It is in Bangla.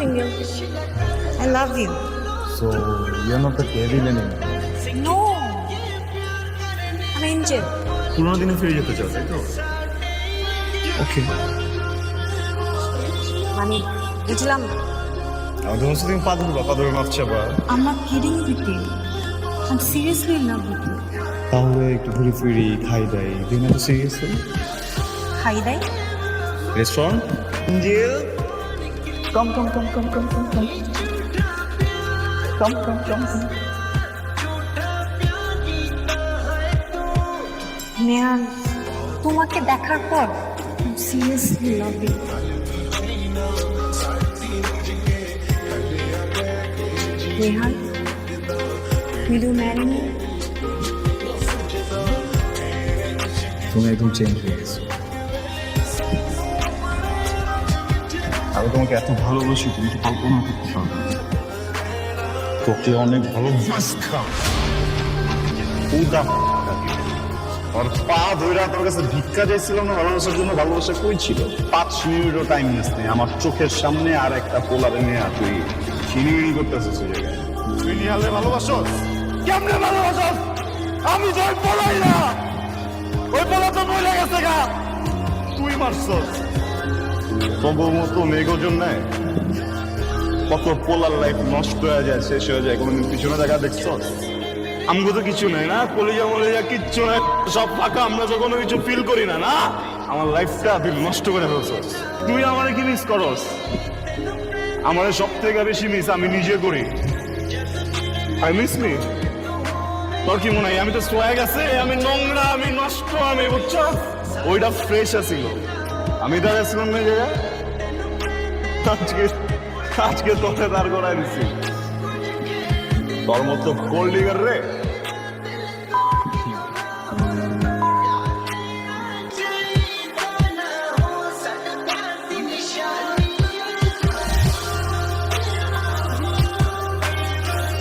single. I love you. So you're not the devil anymore. No. I'm angel. পুরোনো দিনে ফিরে যেতে চাও তাই তো? ওকে। মানে বুঝলাম না। আমাদের মধ্যে তুমি পা ধরে মাপ চাপা। I'm not kidding with you. I'm seriously in love with you. তাহলে একটু ঘুরে ফিরি খাই দাই দিন এত সিরিয়াসলি খাই দেয়? রেস্টুরেন্ট এঞ্জেল কম কম কম কম কম কম কম কম কম কম কম নেহান, তোমাকে দেখার পর I'm seriously loving you. Nehan, will you marry me? তুমি একদম চেঞ্জ হয়ে গেছো আমি তোমাকে এত ভালোবাসি তুমি তো কল্পনা করতে পারো না। তোকে অনেক ভালোবাসতাম আর পা ধরে তোর কাছে ভিক্ষা চাইছিলাম না ভালোবাসার জন্য ভালোবাসা কই ছিল 5 মিনিটও টাইম মিস নেই আমার চোখের সামনে আর একটা পোলারে নিয়ে তুই ছিনিমিনি করতেছিস ওই জায়গায় তুই নিহালে ভালোবাসস কেমনে ভালোবাসস আমি যাই পলাই না ওই পোলা তো মরে গেছে গা তুই মারছস তবু মতো মেঘজন নাই কত পোলার লাইফ নষ্ট হয়ে যায় শেষ হয়ে যায় কোনোদিন পিছনে দেখা দেখছস আমগো তো কিছু নাই না কলেজা কিচ্ছু নাই সব ফাঁকা আমরা তো কোনো কিছু ফিল করি না না আমার লাইফটা তুই নষ্ট করে ফেলছস তুই আমারে কি মিস করস আমারে সব থেকে বেশি মিস আমি নিজে করি আই মিস মি তোর কি মনে হয় আমি তো সোয়া গেছে আমি নোংরা আমি নষ্ট আমি বুঝছো ওইটা ফ্রেশ আছিল আমি দাঁড়াচ্ছিলাম না জায়গায় আজকে তোকে দাঁড় করাই দিচ্ছি তোর মতো কোল্ড লিগার রে